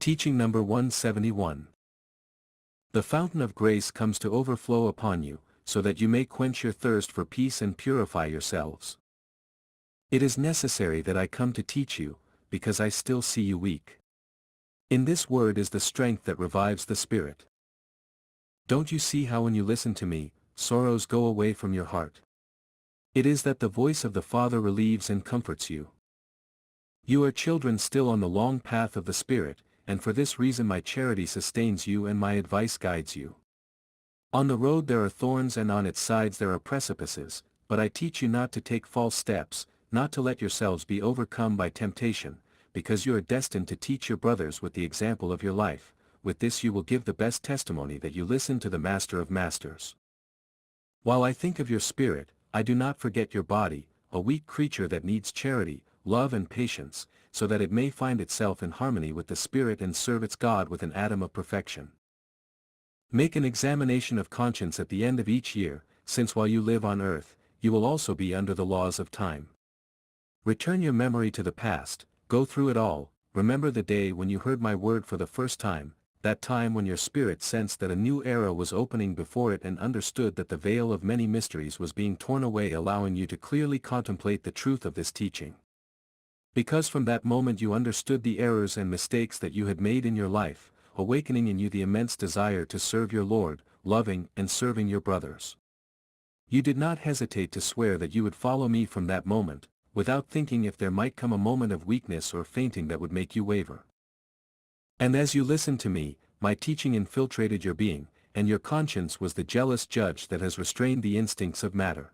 Teaching number 171. The fountain of grace comes to overflow upon you, so that you may quench your thirst for peace and purify yourselves. It is necessary that I come to teach you, because I still see you weak. In this word is the strength that revives the spirit. Don't you see how when you listen to me, sorrows go away from your heart? It is that the voice of the Father relieves and comforts you. You are children still on the long path of the Spirit, and for this reason my charity sustains you and my advice guides you. On the road there are thorns and on its sides there are precipices, but I teach you not to take false steps, not to let yourselves be overcome by temptation, because you are destined to teach your brothers with the example of your life. With this you will give the best testimony that you listen to the Master of Masters. While I think of your spirit, I do not forget your body, a weak creature that needs charity, love and patience, so that it may find itself in harmony with the Spirit and serve its God with an atom of perfection. Make an examination of conscience at the end of each year, since while you live on earth, you will also be under the laws of time. Return your memory to the past, go through it all, remember the day when you heard my word for the first time, that time when your spirit sensed that a new era was opening before it and understood that the veil of many mysteries was being torn away, allowing you to clearly contemplate the truth of this teaching. Because from that moment you understood the errors and mistakes that you had made in your life, awakening in you the immense desire to serve your Lord, loving and serving your brothers. You did not hesitate to swear that you would follow me from that moment, without thinking if there might come a moment of weakness or fainting that would make you waver. And as you listened to me, my teaching infiltrated your being, and your conscience was the jealous judge that has restrained the instincts of matter.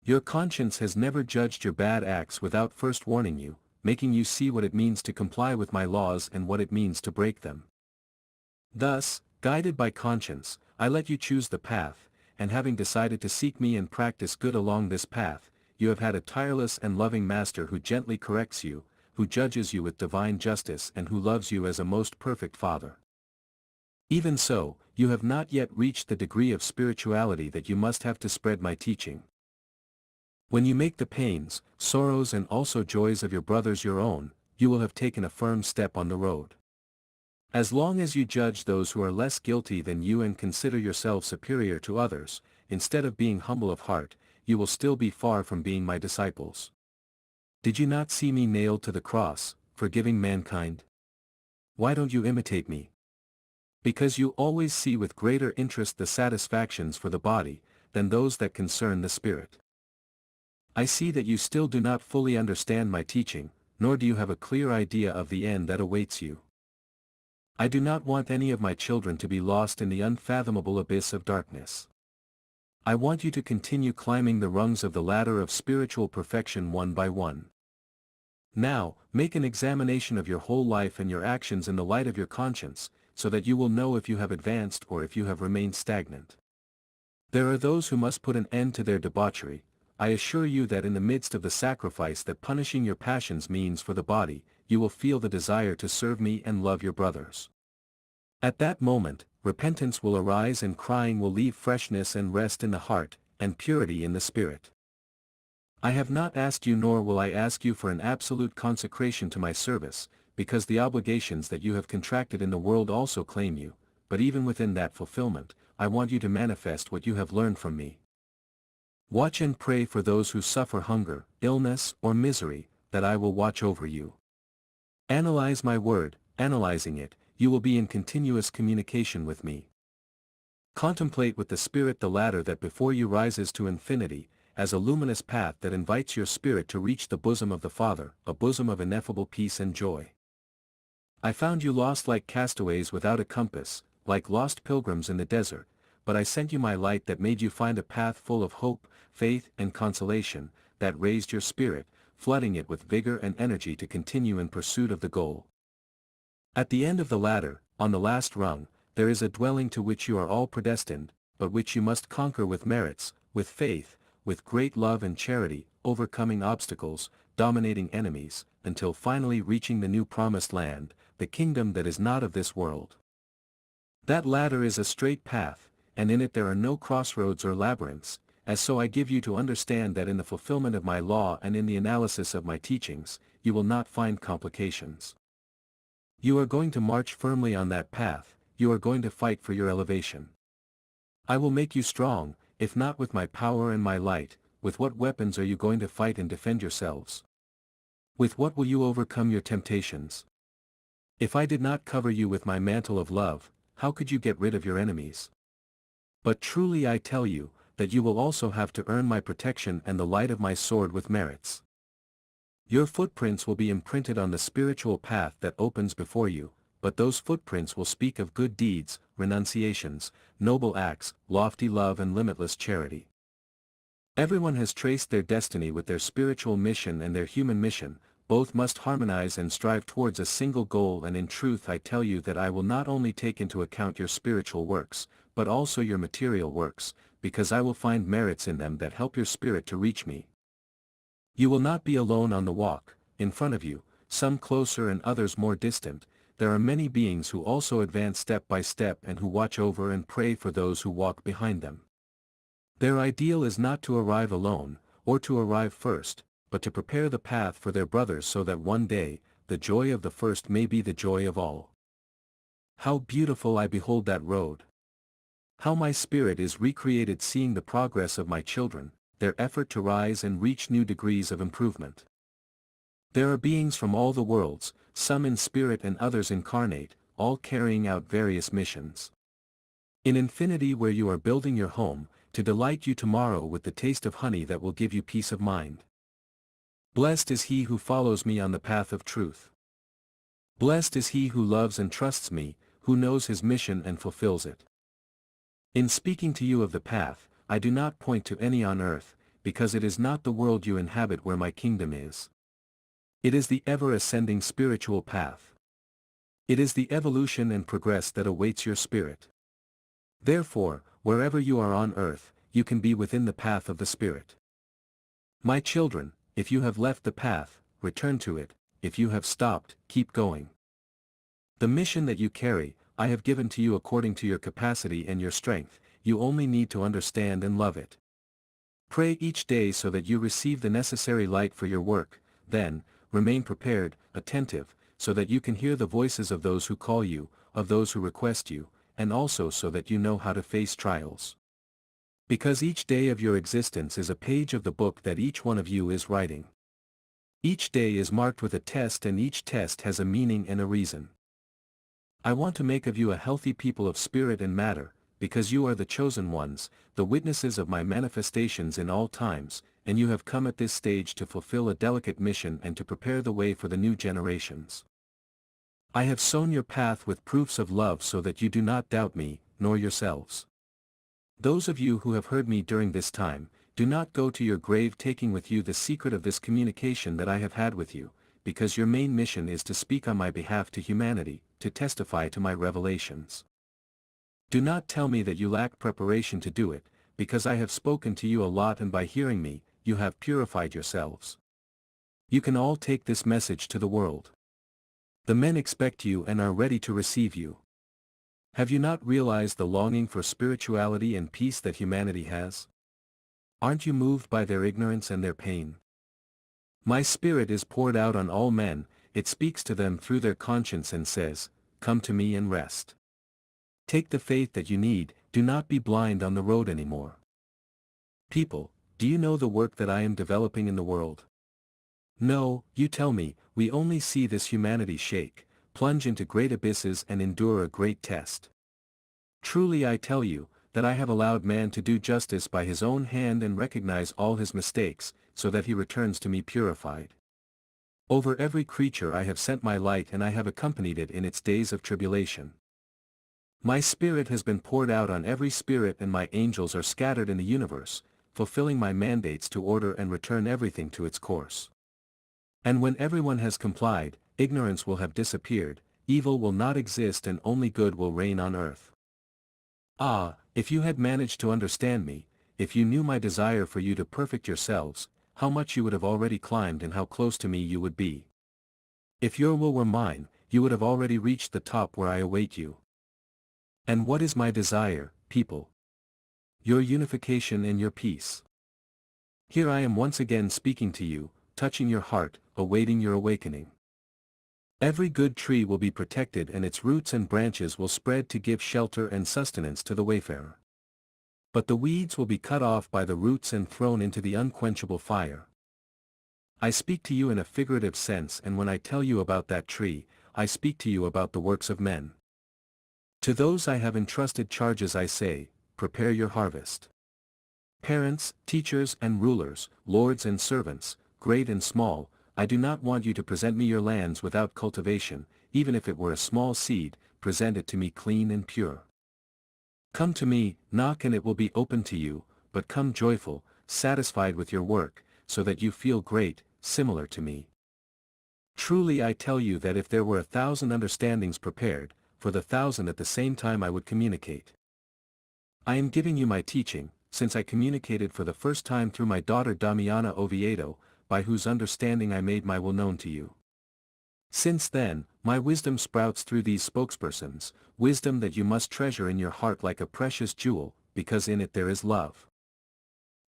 Your conscience has never judged your bad acts without first warning you, making you see what it means to comply with my laws and what it means to break them. Thus, guided by conscience, I let you choose the path, and having decided to seek me and practice good along this path, you have had a tireless and loving master who gently corrects you, who judges you with divine justice and who loves you as a most perfect Father. Even so, you have not yet reached the degree of spirituality that you must have to spread my teaching. When you make the pains, sorrows and also joys of your brothers your own, you will have taken a firm step on the road. As long as you judge those who are less guilty than you and consider yourself superior to others, instead of being humble of heart, you will still be far from being my disciples. Did you not see me nailed to the cross, forgiving mankind? Why don't you imitate me? Because you always see with greater interest the satisfactions for the body, than those that concern the spirit. I see that you still do not fully understand my teaching, nor do you have a clear idea of the end that awaits you. I do not want any of my children to be lost in the unfathomable abyss of darkness. I want you to continue climbing the rungs of the ladder of spiritual perfection one by one. Now, make an examination of your whole life and your actions in the light of your conscience, so that you will know if you have advanced or if you have remained stagnant. There are those who must put an end to their debauchery. I assure you that in the midst of the sacrifice that punishing your passions means for the body, you will feel the desire to serve me and love your brothers. At that moment, repentance will arise and crying will leave freshness and rest in the heart, and purity in the spirit. I have not asked you nor will I ask you for an absolute consecration to my service, because the obligations that you have contracted in the world also claim you, but even within that fulfillment, I want you to manifest what you have learned from me. Watch and pray for those who suffer hunger, illness, or misery, that I will watch over you. Analyze my word, analyzing it, you will be in continuous communication with me. Contemplate with the Spirit the ladder that before you rises to infinity, as a luminous path that invites your spirit to reach the bosom of the Father, a bosom of ineffable peace and joy. I found you lost like castaways without a compass, like lost pilgrims in the desert, but I sent you my light that made you find a path full of hope, faith and consolation, that raised your spirit, flooding it with vigor and energy to continue in pursuit of the goal. At the end of the ladder, on the last rung, there is a dwelling to which you are all predestined, but which you must conquer with merits, with faith, with great love and charity, overcoming obstacles, dominating enemies, until finally reaching the new promised land, the kingdom that is not of this world. That ladder is a straight path, and in it there are no crossroads or labyrinths, as so I give you to understand that in the fulfillment of my law and in the analysis of my teachings, you will not find complications. You are going to march firmly on that path, you are going to fight for your elevation. I will make you strong, if not with my power and my light. With what weapons are you going to fight and defend yourselves? With what will you overcome your temptations? If I did not cover you with my mantle of love, how could you get rid of your enemies? But truly I tell you, that you will also have to earn my protection and the light of my sword with merits. Your footprints will be imprinted on the spiritual path that opens before you, but those footprints will speak of good deeds, renunciations, noble acts, lofty love and limitless charity. Everyone has traced their destiny with their spiritual mission and their human mission, both must harmonize and strive towards a single goal, and in truth I tell you that I will not only take into account your spiritual works, but also your material works, because I will find merits in them that help your spirit to reach me. You will not be alone on the walk. In front of you, some closer and others more distant, there are many beings who also advance step by step and who watch over and pray for those who walk behind them. Their ideal is not to arrive alone, or to arrive first, but to prepare the path for their brothers so that one day, the joy of the first may be the joy of all. How beautiful I behold that road! How my spirit is recreated seeing the progress of my children, their effort to rise and reach new degrees of improvement. There are beings from all the worlds, some in spirit and others incarnate, all carrying out various missions. In infinity where you are building your home, to delight you tomorrow with the taste of honey that will give you peace of mind. Blessed is he who follows me on the path of truth. Blessed is he who loves and trusts me, who knows his mission and fulfills it. In speaking to you of the path, I do not point to any on earth, because it is not the world you inhabit where my kingdom is. It is the ever-ascending spiritual path. It is the evolution and progress that awaits your spirit. Therefore, wherever you are on earth, you can be within the path of the Spirit. My children, if you have left the path, return to it. If you have stopped, keep going. The mission that you carry, I have given to you according to your capacity and your strength, you only need to understand and love it. Pray each day so that you receive the necessary light for your work, then, remain prepared, attentive, so that you can hear the voices of those who call you, of those who request you, and also so that you know how to face trials. Because each day of your existence is a page of the book that each one of you is writing. Each day is marked with a test and each test has a meaning and a reason. I want to make of you a healthy people of spirit and matter, because you are the chosen ones, the witnesses of my manifestations in all times, and you have come at this stage to fulfill a delicate mission and to prepare the way for the new generations. I have sown your path with proofs of love so that you do not doubt me, nor yourselves. Those of you who have heard me during this time, do not go to your grave taking with you the secret of this communication that I have had with you, because your main mission is to speak on my behalf to humanity, to testify to my revelations. Do not tell me that you lack preparation to do it, because I have spoken to you a lot and by hearing me, you have purified yourselves. You can all take this message to the world. The men expect you and are ready to receive you. Have you not realized the longing for spirituality and peace that humanity has? Aren't you moved by their ignorance and their pain? My spirit is poured out on all men, it speaks to them through their conscience and says, "Come to me and rest." Take the faith that you need, do not be blind on the road anymore. People, do you know the work that I am developing in the world? No, you tell me, we only see this humanity shake, plunge into great abysses and endure a great test. Truly I tell you, that I have allowed man to do justice by his own hand and recognize all his mistakes, so that he returns to me purified. Over every creature I have sent my light and I have accompanied it in its days of tribulation. My spirit has been poured out on every spirit and my angels are scattered in the universe, fulfilling my mandates to order and return everything to its course. And when everyone has complied, ignorance will have disappeared, evil will not exist and only good will reign on earth. Ah, if you had managed to understand me, if you knew my desire for you to perfect yourselves, how much you would have already climbed and how close to me you would be. If your will were mine, you would have already reached the top where I await you. And what is my desire, people? Your unification and your peace. Here I am once again speaking to you, touching your heart, awaiting your awakening. Every good tree will be protected and its roots and branches will spread to give shelter and sustenance to the wayfarer. But the weeds will be cut off by the roots and thrown into the unquenchable fire. I speak to you in a figurative sense, and when I tell you about that tree, I speak to you about the works of men. To those I have entrusted charges I say, prepare your harvest. Parents, teachers and rulers, lords and servants, great and small, I do not want you to present me your lands without cultivation, even if it were a small seed, present it to me clean and pure. Come to me, knock and it will be opened to you, but come joyful, satisfied with your work, so that you feel great, similar to me. Truly I tell you that if there were 1,000 understandings prepared, for the 1,000 at the same time I would communicate. I am giving you my teaching, since I communicated for the first time through my daughter Damiana Oviedo, by whose understanding I made my will known to you. Since then, my wisdom sprouts through these spokespersons, wisdom that you must treasure in your heart like a precious jewel, because in it there is love.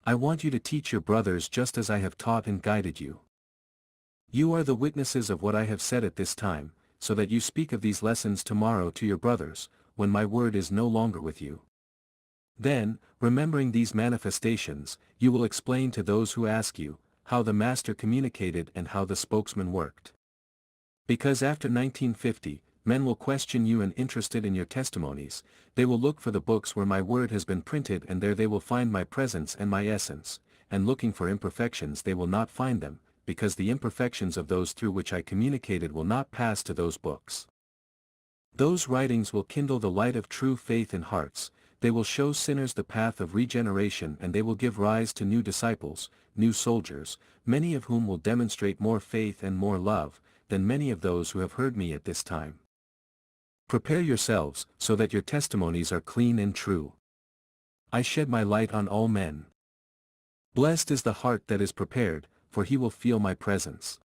I want you to teach your brothers just as I have taught and guided you. You are the witnesses of what I have said at this time, so that you speak of these lessons tomorrow to your brothers, when my word is no longer with you. Then, remembering these manifestations, you will explain to those who ask you, how the Master communicated and how the spokesman worked. Because after 1950, men will question you and interested in your testimonies, they will look for the books where my word has been printed and there they will find my presence and my essence, and looking for imperfections they will not find them, because the imperfections of those through which I communicated will not pass to those books. Those writings will kindle the light of true faith in hearts, they will show sinners the path of regeneration and they will give rise to new disciples, new soldiers, many of whom will demonstrate more faith and more love, than many of those who have heard me at this time. Prepare yourselves, so that your testimonies are clean and true. I shed my light on all men. Blessed is the heart that is prepared, for he will feel my presence.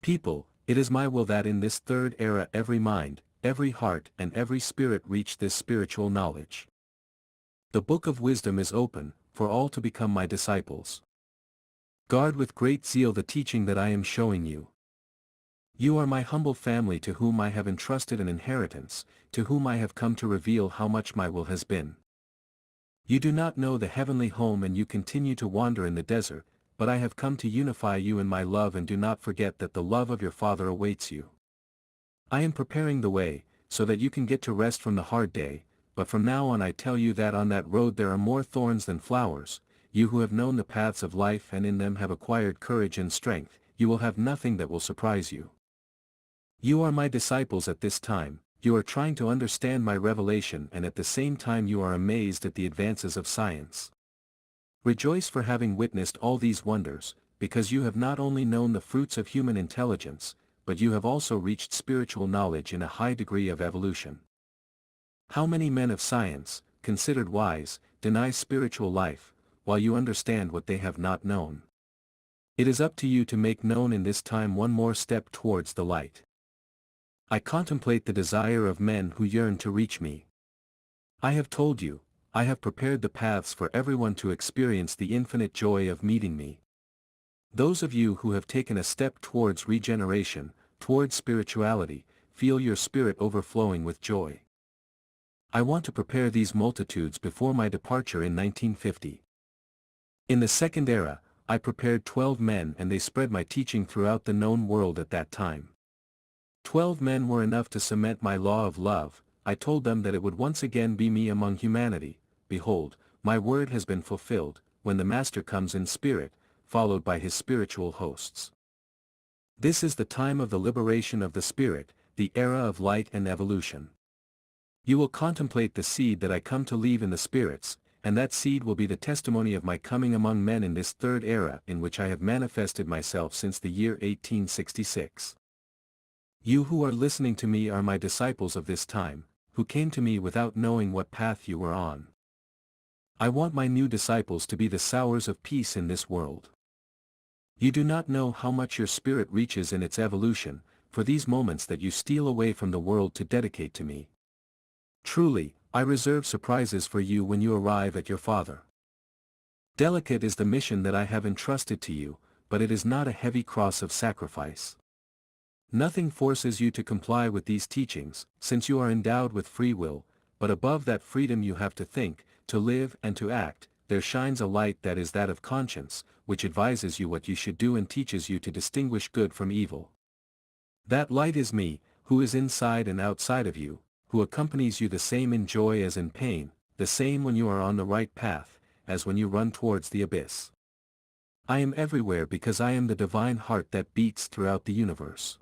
People, it is my will that in this third era every mind, every heart and every spirit reach this spiritual knowledge. The book of wisdom is open, for all to become my disciples. Guard with great zeal the teaching that I am showing you. You are my humble family to whom I have entrusted an inheritance, to whom I have come to reveal how much my will has been. You do not know the heavenly home and you continue to wander in the desert, but I have come to unify you in my love, and do not forget that the love of your Father awaits you. I am preparing the way, so that you can get to rest from the hard day, but from now on I tell you that on that road there are more thorns than flowers. You who have known the paths of life and in them have acquired courage and strength, you will have nothing that will surprise you. You are my disciples at this time, you are trying to understand my revelation and at the same time you are amazed at the advances of science. Rejoice for having witnessed all these wonders, because you have not only known the fruits of human intelligence, but you have also reached spiritual knowledge in a high degree of evolution. How many men of science, considered wise, deny spiritual life, while you understand what they have not known? It is up to you to make known in this time one more step towards the light. I contemplate the desire of men who yearn to reach me. I have told you, I have prepared the paths for everyone to experience the infinite joy of meeting me. Those of you who have taken a step towards regeneration, towards spirituality, feel your spirit overflowing with joy. I want to prepare these multitudes before my departure in 1950. In the second era, I prepared 12 men and they spread my teaching throughout the known world at that time. 12 men were enough to cement my law of love. I told them that it would once again be me among humanity. Behold, my word has been fulfilled, when the Master comes in spirit, followed by his spiritual hosts. This is the time of the liberation of the spirit, the era of light and evolution. You will contemplate the seed that I come to leave in the spirits, and that seed will be the testimony of my coming among men in this third era in which I have manifested myself since the year 1866. You who are listening to me are my disciples of this time, who came to me without knowing what path you were on. I want my new disciples to be the sowers of peace in this world. You do not know how much your spirit reaches in its evolution, for these moments that you steal away from the world to dedicate to me. Truly, I reserve surprises for you when you arrive at your Father. Delicate is the mission that I have entrusted to you, but it is not a heavy cross of sacrifice. Nothing forces you to comply with these teachings, since you are endowed with free will, but above that freedom you have to think, to live and to act. There shines a light that is that of conscience, which advises you what you should do and teaches you to distinguish good from evil. That light is me, who is inside and outside of you, who accompanies you the same in joy as in pain, the same when you are on the right path, as when you run towards the abyss. I am everywhere because I am the divine heart that beats throughout the universe.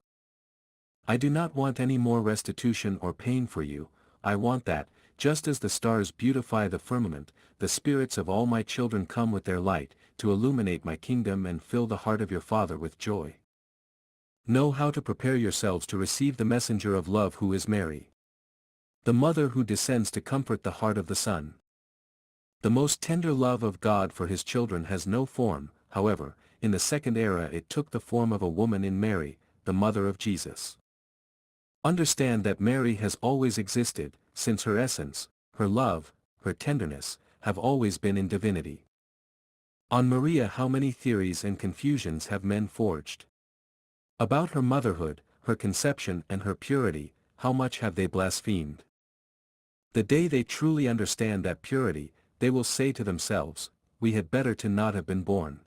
I do not want any more restitution or pain for you. I want that, just as the stars beautify the firmament, the spirits of all my children come with their light, to illuminate my kingdom and fill the heart of your Father with joy. Know how to prepare yourselves to receive the messenger of love who is Mary, the mother who descends to comfort the heart of the Son. The most tender love of God for his children has no form, however. In the second era it took the form of a woman in Mary, the mother of Jesus. Understand that Mary has always existed, since her essence, her love, her tenderness, have always been in divinity. On Maria how many theories and confusions have men forged? About her motherhood, her conception and her purity, how much have they blasphemed? The day they truly understand that purity, they will say to themselves, we had better to not have been born.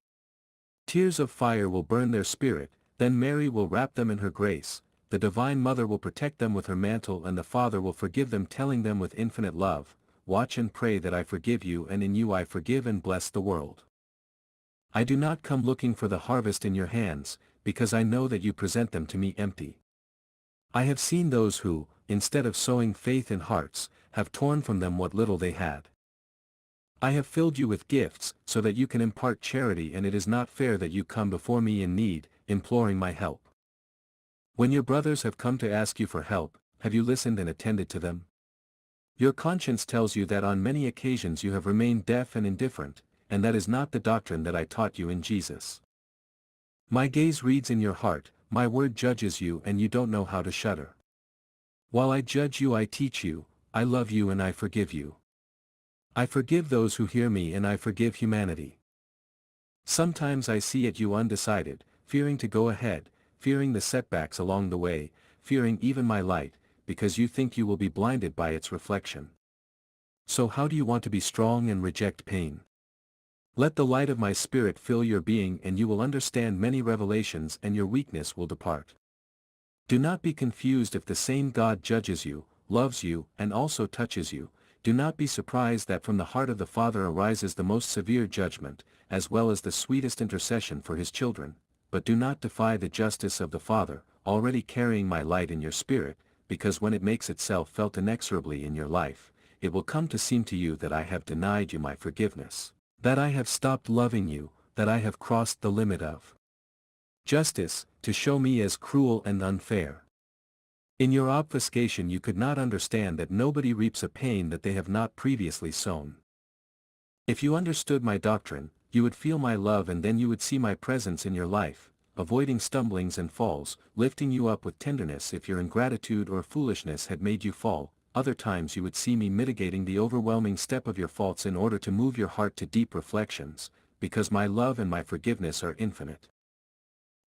Tears of fire will burn their spirit, then Mary will wrap them in her grace. The Divine Mother will protect them with her mantle and the Father will forgive them, telling them with infinite love, watch and pray that I forgive you, and in you I forgive and bless the world. I do not come looking for the harvest in your hands, because I know that you present them to me empty. I have seen those who, instead of sowing faith in hearts, have torn from them what little they had. I have filled you with gifts, so that you can impart charity, and it is not fair that you come before me in need, imploring my help. When your brothers have come to ask you for help, have you listened and attended to them? Your conscience tells you that on many occasions you have remained deaf and indifferent, and that is not the doctrine that I taught you in Jesus. My gaze reads in your heart, my word judges you, and you don't know how to shudder. While I judge you I teach you, I love you and I forgive you. I forgive those who hear me and I forgive humanity. Sometimes I see at you undecided, fearing to go ahead, fearing the setbacks along the way, fearing even my light, because you think you will be blinded by its reflection. So how do you want to be strong and reject pain? Let the light of my spirit fill your being and you will understand many revelations and your weakness will depart. Do not be confused if the same God judges you, loves you, and also touches you. Do not be surprised that from the heart of the Father arises the most severe judgment, as well as the sweetest intercession for his children. But do not defy the justice of the Father, already carrying my light in your spirit, because when it makes itself felt inexorably in your life, it will come to seem to you that I have denied you my forgiveness, that I have stopped loving you, that I have crossed the limit of justice, to show me as cruel and unfair. In your obfuscation you could not understand that nobody reaps a pain that they have not previously sown. If you understood my doctrine, you would feel my love, and then you would see my presence in your life, avoiding stumblings and falls, lifting you up with tenderness if your ingratitude or foolishness had made you fall. Other times you would see me mitigating the overwhelming step of your faults in order to move your heart to deep reflections, because my love and my forgiveness are infinite.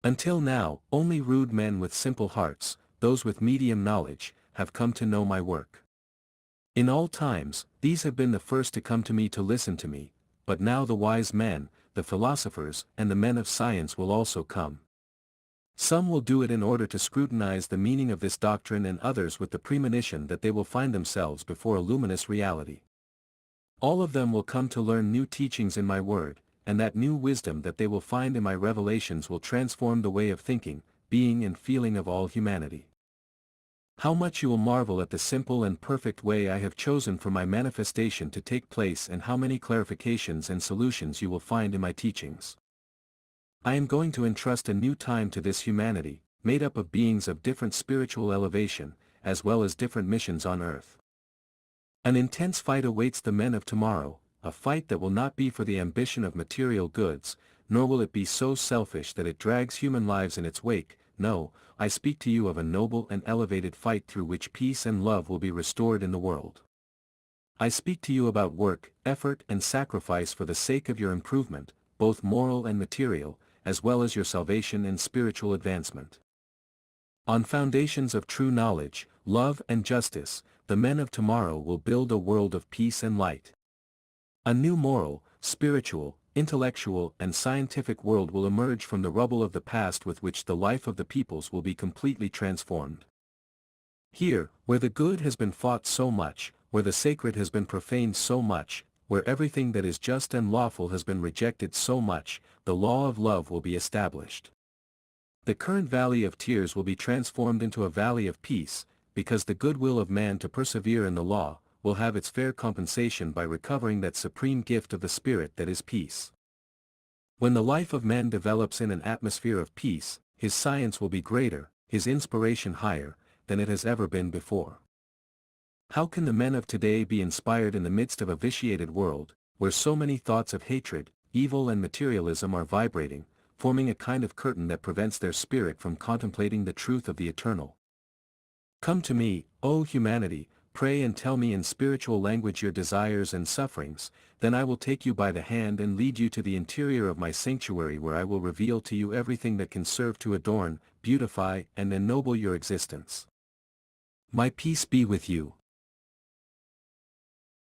Until now, only rude men with simple hearts, those with medium knowledge, have come to know my work. In all times, these have been the first to come to me to listen to me, but now the wise men, the philosophers and the men of science will also come. Some will do it in order to scrutinize the meaning of this doctrine, and others with the premonition that they will find themselves before a luminous reality. All of them will come to learn new teachings in my word, and that new wisdom that they will find in my revelations will transform the way of thinking, being and feeling of all humanity. How much you will marvel at the simple and perfect way I have chosen for my manifestation to take place, and how many clarifications and solutions you will find in my teachings. I am going to entrust a new time to this humanity, made up of beings of different spiritual elevation, as well as different missions on earth. An intense fight awaits the men of tomorrow, a fight that will not be for the ambition of material goods, nor will it be so selfish that it drags human lives in its wake. No, I speak to you of a noble and elevated fight through which peace and love will be restored in the world. I speak to you about work, effort and sacrifice for the sake of your improvement, both moral and material, as well as your salvation and spiritual advancement. On foundations of true knowledge, love and justice, the men of tomorrow will build a world of peace and light. A new moral, spiritual, intellectual and scientific world will emerge from the rubble of the past with which the life of the peoples will be completely transformed. Here, where the good has been fought so much, where the sacred has been profaned so much, where everything that is just and lawful has been rejected so much, the law of love will be established. The current valley of tears will be transformed into a valley of peace, because the goodwill of man to persevere in the law, will have its fair compensation by recovering that supreme gift of the Spirit that is peace. When the life of man develops in an atmosphere of peace, his science will be greater, his inspiration higher, than it has ever been before. How can the men of today be inspired in the midst of a vitiated world, where so many thoughts of hatred, evil and materialism are vibrating, forming a kind of curtain that prevents their spirit from contemplating the truth of the eternal? Come to me, O humanity, pray and tell me in spiritual language your desires and sufferings, then I will take you by the hand and lead you to the interior of my sanctuary where I will reveal to you everything that can serve to adorn, beautify and ennoble your existence. My peace be with you.